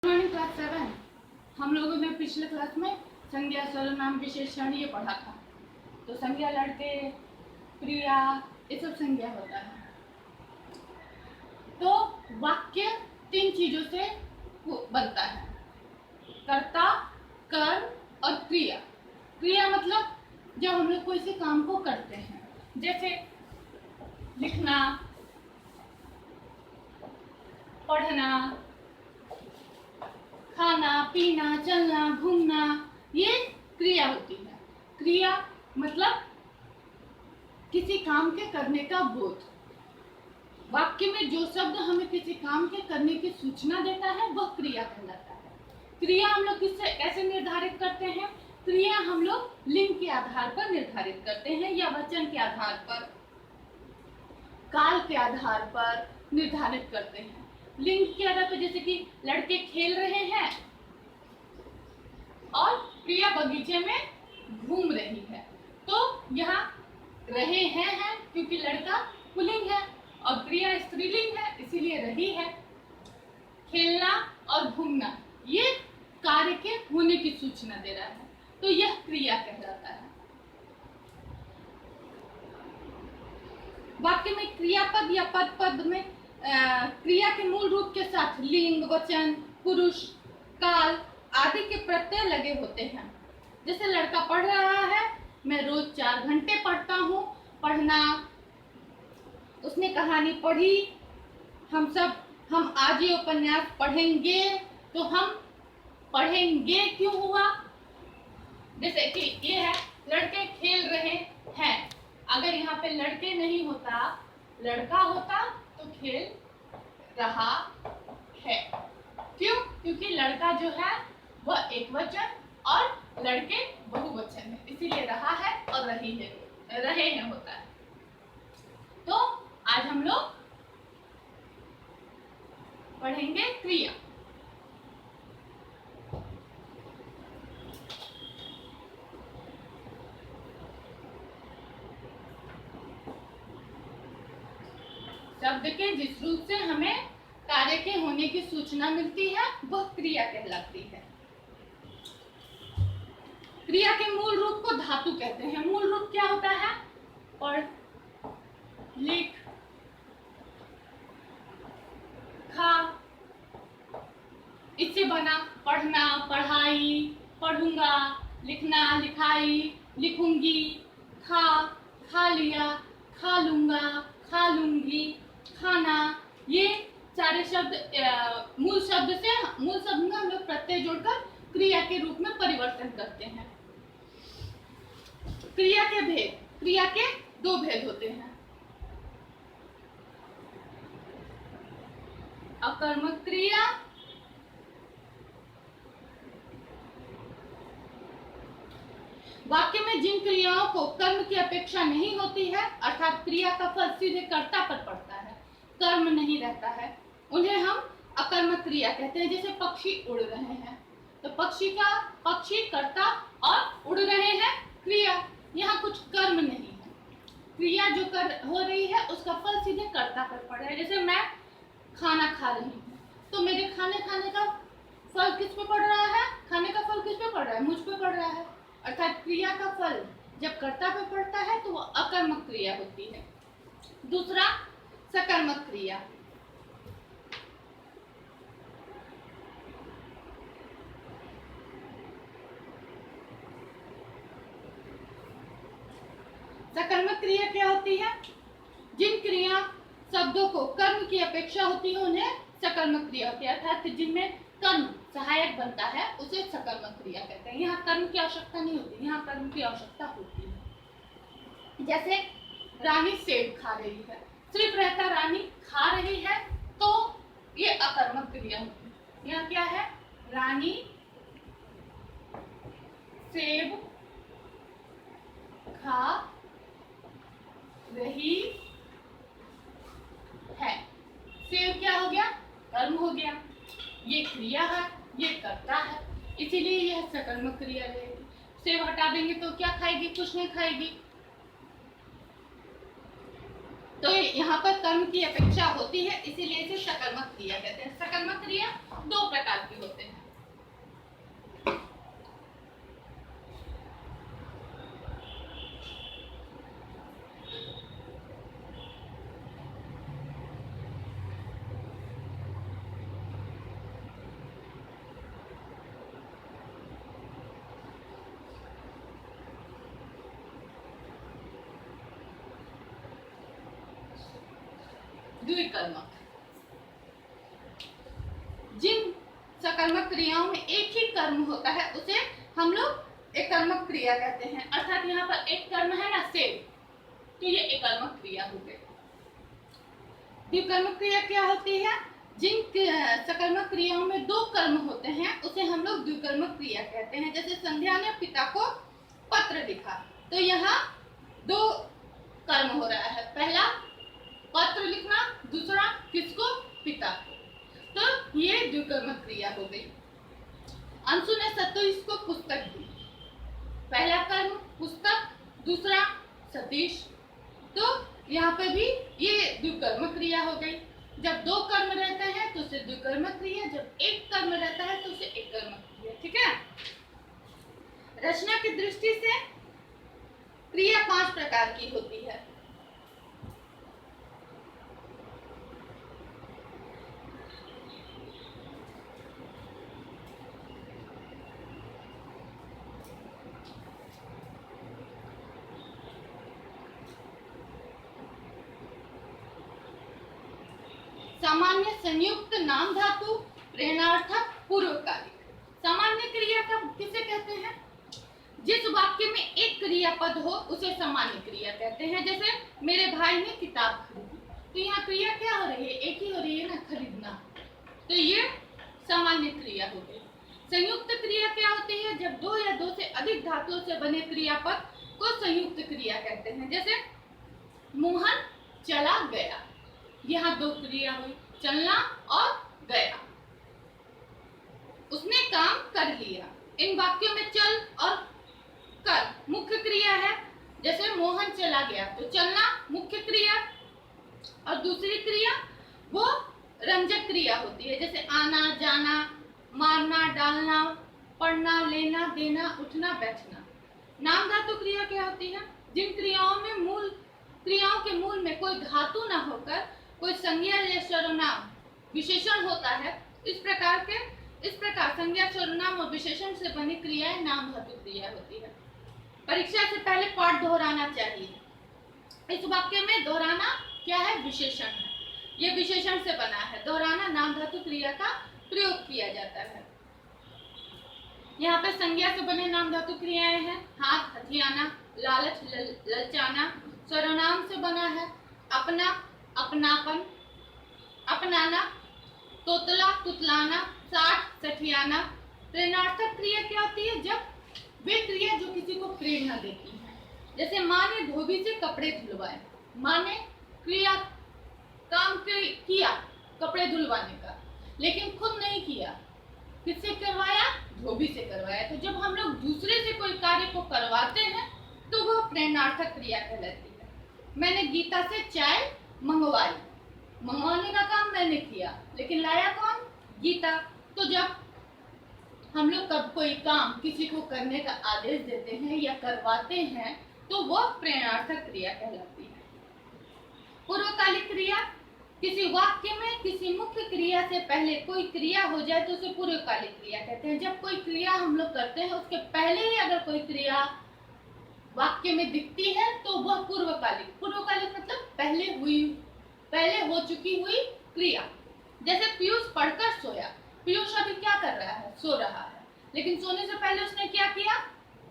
Morning class 7 हम लोगों ने पिछले क्लास में संज्ञा सर्वनाम विशेषण ये पढ़ा था। तो संज्ञा लड़के, क्रिया, ये सब संज्ञा होता है। तो वाक्य 3 चीजों से बनता है, कर्ता, कर्म और क्रिया। क्रिया मतलब जब हम लोग कोई काम को करते हैं, जैसे लिखना, पढ़ना, खाना, पीना, चलना, घूमना, ये क्रिया होती है। क्रिया मतलब किसी काम के करने का बोध। वाक्य में जो शब्द हमें किसी काम के करने की सूचना देता है वह क्रिया कहलाता है। क्रिया हम लोग किससे कैसे निर्धारित करते हैं? क्रिया हम लोग लिंग के आधार पर निर्धारित करते हैं या वचन के आधार पर, काल के आधार पर निर्धारित करते हैं। लिंग के आधार पर जैसे कि लड़के खेल रहे हैं और प्रिया बगीचे में घूम रही है, तो यहाँ रहे हैं है क्योंकि लड़का पुल्लिंग है और प्रिया स्त्रीलिंग है, इसीलिए रही है। खेलना और घूमना ये कार्य के होने की सूचना दे रहा है, तो यह क्रिया कहलाता है। वाक्य में क्रियापद या पद पद में क्रिया के मूल रूप के साथ लिंग, वचन, पुरुष, काल आदि के प्रत्यय लगे होते हैं। जैसे लड़का पढ़ रहा है, मैं रोज 4 घंटे पढ़ता हूँ। पढ़ना, उसने कहानी पढ़ी, हम आज ये उपन्यास पढ़ेंगे, तो हम पढ़ेंगे क्यों हुआ? जैसे कि ये है, लड़के खेल रहे हैं। अगर यहाँ पे लड़के नहीं होता, लड़का होता तो खेल रहा है। क्यों? क्योंकि लड़का जो है वह एकवचन और लड़के बहुवचन है, इसीलिए रहा है और रही है, रहे हैं होता है। तो आज हम लोग पढ़ेंगे क्रिया। शब्द के जिस रूप से हमें कार्य के होने की सूचना मिलती है वह क्रिया कहलाती है। क्रिया के मूल रूप को धातु कहते हैं। मूल रूप क्या होता है? पढ़, लिख, खा, इससे बना पढ़ना, पढ़ाई, पढ़ूंगा, लिखना, लिखाई, लिखूंगी, खा, खा लिया, खा लूंगा, खा लूंगी, खाना। ये सारे शब्द मूल शब्द में हम लोग प्रत्यय जोड़कर क्रिया के रूप में परिवर्तन करते हैं। क्रिया के भेद, क्रिया के 2 भेद होते हैं, अकर्मक क्रिया वाक्य में जिन क्रियाओं को कर्म की अपेक्षा नहीं होती है, अर्थात क्रिया का फल सीधे कर्ता पर पड़ता है, कर्म नहीं रहता है, उन्हें हम अकर्मक क्रिया कहते हैं। जैसे पक्षी उड़ रहे हैं, तो पक्षी कर्ता और उड़ रहे हैं क्रिया, यहाँ कुछ कर्म नहीं है। क्रिया जो हो रही है उसका फल सीधे कर्ता पर पड़ रहा है। जैसे मैं खाना खा रही हूँ, तो मेरे खाने का फल किस पे पड़ रहा है? खाने का फल किस पे पड़ रहा है? मुझ पे पड़ रहा है। अर्थात क्रिया का फल जब कर्ता पे पड़ता है तो वो अकर्मक क्रिया होती है। दूसरा, सकर्मक क्रिया। सकर्मक क्रिया क्या होती है? जिन क्रिया शब्दों को कर्म की अपेक्षा होती है उन्हें सकर्मक क्रिया होती है, अर्थात जिनमें कर्म सहायक बनता है उसे सकर्मक क्रिया कहते हैं। यहाँ कर्म की आवश्यकता नहीं होती, यहाँ कर्म की आवश्यकता होती है। जैसे रानी सेब खा रही है, सिर्फ रहता रानी खा रही है, तो ये अकर्मक क्रिया होती है। यहाँ क्या है? रानी सेब खा रही है। सेब क्या हो गया? कर्म हो गया। ये क्रिया है, ये कर्ता है, इसीलिए यह सकर्मक क्रिया रहेगी। सेब हटा देंगे तो क्या खाएगी? कुछ नहीं खाएगी। तो यहाँ पर कर्म की अपेक्षा होती है, इसीलिए इसे सकर्मक क्रिया कहते हैं। सकर्मक क्रिया 2 प्रकार की होती है। द्विकर्मक। जिन सकर्मक क्रियाओं में एक ही कर्म होता है उसे हम लोग एकर्मक क्रिया कहते हैं। अर्थात यहाँ पर एक कर्म है ना सेव, तो ये एकर्मक क्रिया हो गई। द्विकर्मक क्रिया क्या होती है? जिन सकर्मक क्रियाओं में दो कर्म होते हैं उसे हम लोग द्विकर्मक क्रिया कहते हैं। जैसे संध्या ने पिता को पत्र लिखा, तो यहाँ दो कर्म हो रहा है, पहला पत्र लिखना, दूसरा किसको? पिता को। तो ये द्विकर्मक क्रिया हो गई। अंशु ने सतीश को पुस्तक दी, पहला कर्म पुस्तक, दूसरा सतीश, तो यहाँ पे भी ये द्विकर्मक क्रिया हो गई। जब दो कर्म रहते हैं तो उसे द्विकर्मक क्रिया, जब एक कर्म रहता है तो उसे एककर्मक क्रिया। ठीक है। रचना की दृष्टि से क्रिया 5 प्रकार की होती है। सामान्य, संयुक्त, नाम धातु, प्रेरणार्थक, पूर्वकालिक। सामान्य क्रिया का किसे कहते हैं? जिस वाक्य में एक क्रियापद हो उसे सामान्य क्रिया कहते हैं। जैसे मेरे भाई ने किताब खरीदी, तो यहाँ क्रिया क्या हो रही है? एक ही हो रही है ना, खरीदना, तो ये सामान्य क्रिया हो गई। संयुक्त क्रिया क्या होती है? जब दो या दो से अधिक धातुओं से बने क्रियापद को संयुक्त क्रिया कहते हैं। जैसे मोहन चला गया, यहाँ दो क्रिया हुई, चलना और गया, उसने काम कर लिया। इन वाक्यों में चल और कर मुख्य क्रिया है। जैसे मोहन चला गया, तो चलना मुख्य क्रिया, और दूसरी क्रिया वो रंजक क्रिया होती है। जैसे आना, जाना, मारना, डालना, पढ़ना, लेना, देना, उठना, बैठना। नाम धातु क्रिया क्या होती है? जिन क्रियाओं के मूल में कोई धातु न होकर कोई संज्ञा या सर्वनाम विशेषण होता है, इस प्रकार संज्ञा, सर्वनाम और विशेषण से बनी क्रियाएं नाम धातु क्रिया होती है। परीक्षा से पहले पाठ दोहराना चाहिए। इस वाक्य में दोहराना क्या है? विशेषण है, ये विशेषण से बना है। दोहराना नाम धातु क्रिया का प्रयोग किया जाता है। यहाँ पे संज्ञा से बने नाम धातु क्रियाएं हैं। हाथ, हथियाना, लालच, ललचाना। सर्वनाम से बना है अपना, अपनापन, अपनाना, तोतला, तुतलाना, साठ, सठियाना। प्रेरणार्थक क्रिया क्या होती है? जब वे क्रिया जो किसी को प्रेरणा देती है। जैसे माँ ने धोबी से कपड़े धुलवाए, माँ ने क्रिया काम किया कपड़े धुलवाने का, लेकिन खुद नहीं किया, किससे करवाया? धोबी से करवाया। तो जब हम लोग दूसरे से कोई कार्य को करवाते हैं तो वह प्रेरणार्थक क्रिया कहलाती है। मैंने गीता से चाय मंगवाई, मंगवाने का काम मैंने किया, लेकिन लाया कौन? गीता। तो जब हम लोग कब कोई काम किसी को करने का आदेश देते हैं या करवाते हैं तो वह प्रेरणार्थक क्रिया कहलाती है। पूर्वकालिक क्रिया, किसी वाक्य में किसी मुख्य क्रिया से पहले कोई क्रिया हो जाए तो उसे पूर्वकालिक क्रिया कहते हैं। जब कोई क्रिया हम लोग करते हैं उसके पहले ही अगर कोई क्रिया वाक्य में दिखती है तो वह पूर्वकालिक मतलब पहले हो चुकी हुई क्रिया। जैसे पीयूष पढ़कर सोया, पीयूष अभी क्या कर रहा है? सो रहा है, लेकिन सोने से पहले उसने क्या किया?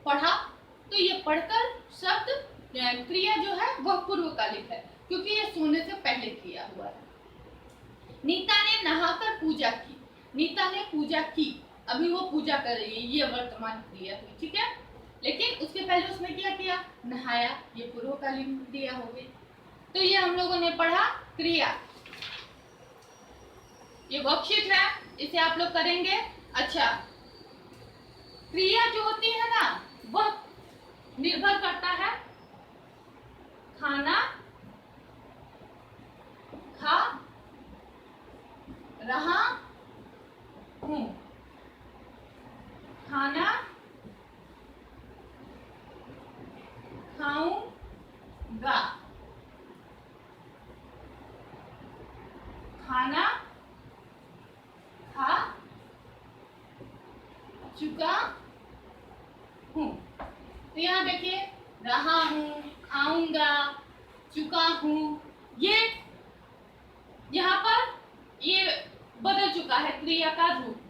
पढ़ा। तो ये पढ़कर शब्द क्रिया जो है वह पूर्वकालिक है, क्योंकि ये सोने से पहले किया हुआ है। नीता ने नहाकर पूजा की, नीता ने पूजा की, अभी वो पूजा कर रही है, ये वर्तमान क्रिया हुई। ठीक है, लेकिन उसके पहले उसने क्या किया? नहाया, ये पूर्वकालीन क्रिया हो गई। तो ये हम लोगों ने पढ़ा क्रिया। ये वर्कशीट है, इसे आप लोग करेंगे। अच्छा, क्रिया जो होती है ना वह निर्भर करता है खाना, खा रहा हूं, खाना खाऊंगा, खाना खा चुका हूँ। तो यहाँ देखिए, रहा हूँ, खाऊंगा, चुका हूँ, ये यहाँ पर ये बदल चुका है क्रिया का रूप।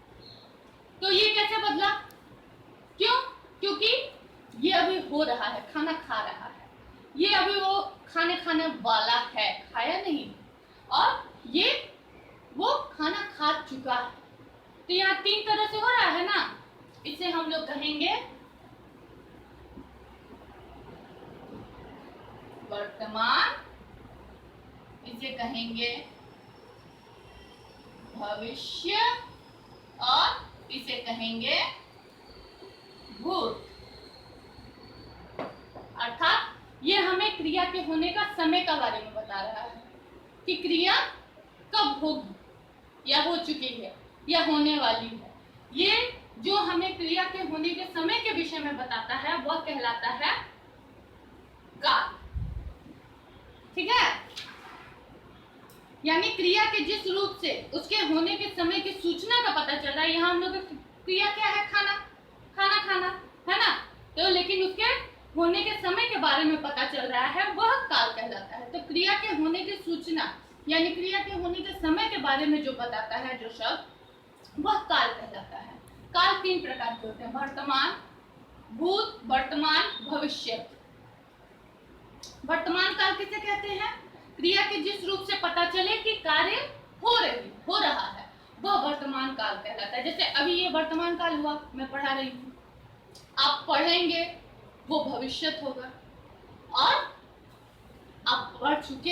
तो ये कैसे बदला? क्यों? क्योंकि ये अभी हो रहा है, खाना खा रहा है, ये अभी वो खाने वाला है, खाया नहीं, और ये वो खाना खा चुका है। तो यहाँ 3 तरह से हो रहा है ना, इसे हम लोग कहेंगे वर्तमान, इसे कहेंगे भविष्य, और इसे कहेंगे भूत। अर्थात ये हमें क्रिया के होने का समय का बारे में बता रहा है कि क्रिया कब होगी या हो चुकी है या होने वाली है। ये जो हमें क्रिया के होने के समय के विषय में बताता है वह कहलाता है काल। ठीक है, यानी क्रिया के जिस रूप से उसके होने के समय की सूचना का पता चल रहा है। यहाँ हम लोग क्रिया क्या है? खाना खाना है ना। तो लेकिन उसके होने के समय के बारे में पता चल रहा है, वह काल कहलाता है। तो क्रिया के होने की सूचना यानी क्रिया के होने के समय के बारे में जो बताता है जो शब्द, वह काल कहलाता है। काल 3 प्रकार के होते हैं: वर्तमान, भूत, वर्तमान, भविष्य। वर्तमान काल किसे कहते हैं? क्रिया के जिस रूप से पता चले कि कार्य हो रहा है, वह वर्तमान काल कहलाता है। जैसे अभी ये वर्तमान काल हुआ, मैं पढ़ा रही हूँ, आप पढ़ेंगे, वो भविष्य होगा। और आप पढ़ चुके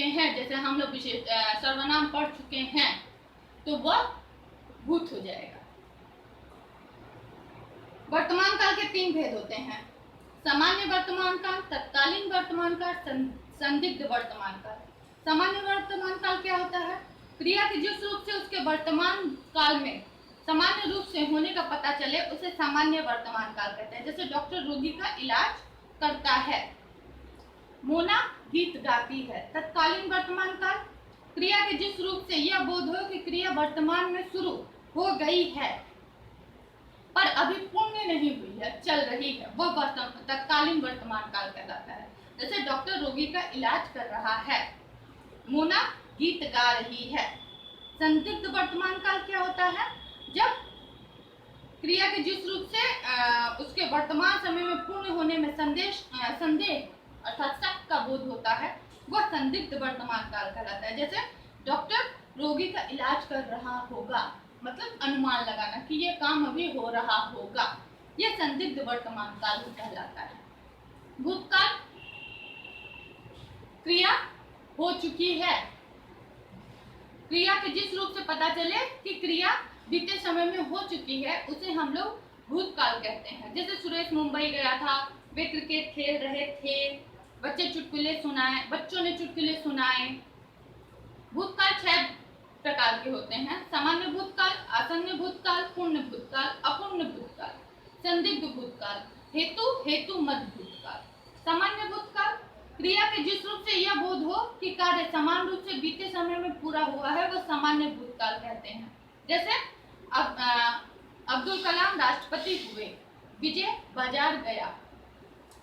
हैं, जैसे हम लोग विशेष सर्वनाम पढ़ चुके हैं, तो वह भूत हो जाएगा। वर्तमान काल के 3 भेद होते हैं: सामान्य वर्तमान काल, तत्कालीन वर्तमान काल, संदिग्ध वर्तमान काल। सामान्य वर्तमान काल क्या होता है? क्रिया के जिस रूप से उसके वर्तमान काल में सामान्य रूप से होने का पता चले उसे सामान्य वर्तमान काल कहते हैं। जैसे डॉक्टर रोगी का इलाज करता है, मोना गीत गाती है। तत्कालीन वर्तमान काल, क्रिया के जिस रूप से यह बोध हो कि क्रिया वर्तमान में शुरू हो गई है पर अभी पूर्ण नहीं हुई है, चल रही है, वह तत्कालीन वर्तमान काल कहलाता है। जैसे डॉक्टर रोगी का इलाज कर रहा है, मोना गीत गा रही है। संदिग्ध वर्तमान काल क्या होता है? जब क्रिया के जिस रूप से उसके वर्तमान समय में पूर्ण होने में संदेह अर्थात शक का बोध होता है, वह संदिग्ध वर्तमान काल कहलाता है। जैसे डॉक्टर रोगी का इलाज कर रहा होगा, मतलब अनुमान लगाना कि यह काम अभी हो रहा होगा, यह संदिग्ध वर्तमान काल कहलाता है। भूतकाल, क्रिया हो चुकी है, क्रिया के जिस रूप से पता चले कि क्रिया बीते समय में हो चुकी है, उसे हम लोग भूतकाल कहते हैं। जैसे सुरेश मुंबई गया था, वे क्रिकेट खेल रहे थे, बच्चों ने चुटकुले सुनाए। भूतकाल 6 प्रकार के होते हैं: सामान्य भूतकाल, आसन्न भूतकाल, पूर्ण भूतकाल, अपूर्ण भूतकाल, संदिग्ध भूतकाल, हेतु मत भूतकाल। सामान्य भूतकाल, क्रिया के जिस रूप से यह बोध हो कि कार्य समान रूप से बीते समय में पूरा हुआ है, वह सामान्य भूतकाल कहते हैं। जैसे अब्दुल कलाम राष्ट्रपति हुए, विजय बाजार गया।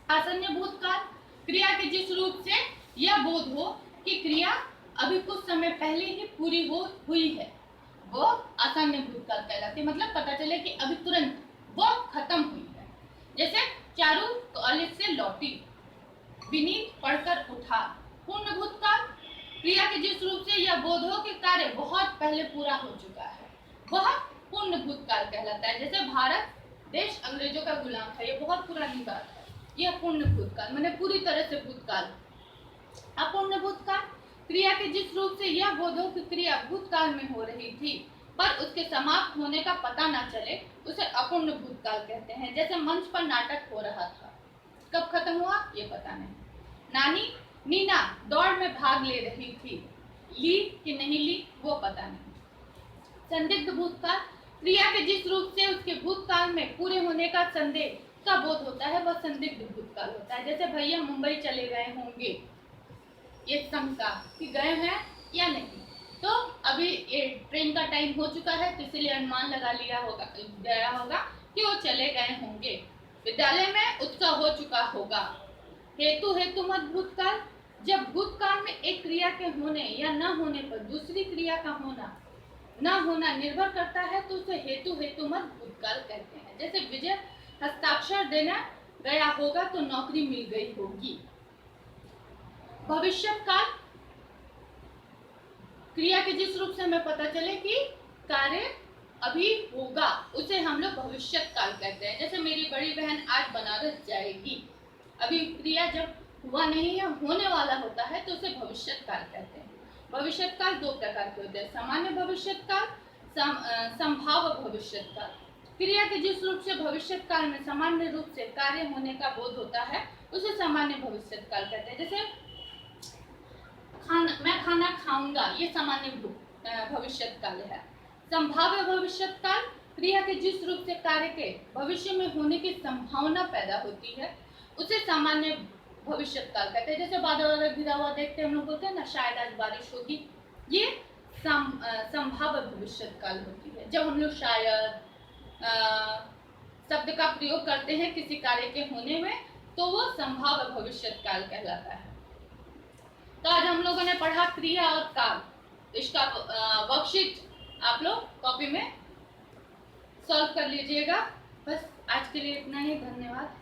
आसन्न भूतकाल, क्रिया के जिस रूप से यह बोध हो कि क्रिया अभी कुछ समय पहले ही पूरी हुई है, वो आसन्न भूतकाल कहलाती है। मतलब पता चले कि अभी तुरंत वो खत्म हुई है। जैसे चारू कॉलेज से लौटी, विनीत पढ़कर उठा। पूर्ण भूतकाल, क्रिया के जिस रूप से यह बोध हो कि कार्य बहुत पहले पूरा हो चुका है, वह पूर्ण भूतकाल कहलाता है। जैसे भारत देश अंग्रेजों का गुलाम था, ये बहुत पुरानी बात है, यह पूर्ण भूतकाल माने पूरी तरह से भूतकाल। अपूर्ण भूतकाल, क्रिया के जिस रूप से यह बोध हो कि क्रिया भूतकाल में हो रही थी पर उसके समाप्त होने का पता न चले, उसे अपूर्ण भूतकाल कहते हैं। जैसे मंच पर नाटक हो रहा था, कब खत्म हुआ ये पता नहीं। नीना दौड़ में भाग ले रही थी, ली कि नहीं ली वो पता नहीं। संदिग्ध भूतकाल, क्रिया के जिस रूप से उसके भूतकाल में पूरे होने का संदेह का बोध होता है, वह संदिग्ध भूतकाल होता है। जैसे भैया मुंबई चले गए होंगे, ये शंका कि गए हैं या नहीं, तो अभी ये ट्रेन का टाइम हो चुका है, तो इसलिए अनुमान लगा लिया होगा कि वो चले गए होंगे। विद्यालय में उत्सव हो चुका होगा। हेतु मत भूतकाल, जब भूतकाल में एक क्रिया के होने या न होने पर दूसरी क्रिया का होना न होना निर्भर करता है तो उसे हेतुमत भूतकाल कहते हैं। जैसे विजय हस्ताक्षर देना गया होगा तो नौकरी मिल गई होगी। भविष्यकाल क्रिया के जिस रूप से हमें पता चले कि कार्य अभी होगा उसे हम लोग भविष्यकाल कहते हैं। जैसे मेरी बड़ी बहन आज बनारस जाएगी, अभी क्रिया जब हुआ नहीं है, होने वाला होता है तो उसे भविष्यकाल कहते हैं। भविष्यकाल दो प्रकार के होते हैं, सामान्य भविष्यकाल, संभाव्य भविष्यकाल। क्रिया के जिस रूप से भविष्यकाल में सामान्य रूप से कार्य होने का बोध होता है उसे सामान्य भविष्यकाल कहते हैं। जैसे मैं खाना खाऊंगा, ये सामान्य भविष्यकाल है। संभाव्य भविष्यकाल क्रिया के जिस रूप से कार्य के भविष्य में होने की संभावना पैदा होती है उसे सामान्य भविष्यकाल कहते हैं। जैसे बादल गिरा हुआ देखते हैं, हम लोग बोलते हैं ना शायद आज बारिश होगी, ये संभाव्य भविष्यकाल होती है। जब हम लोग शायद शब्द का प्रयोग करते हैं किसी कार्य के होने में तो वो संभाव्य भविष्यकाल कहलाता है। तो आज हम लोगों ने पढ़ा क्रिया और काल। इसका वर्कशीट आप लोग कॉपी में सॉल्व कर लीजिएगा। बस आज के लिए इतना ही, धन्यवाद।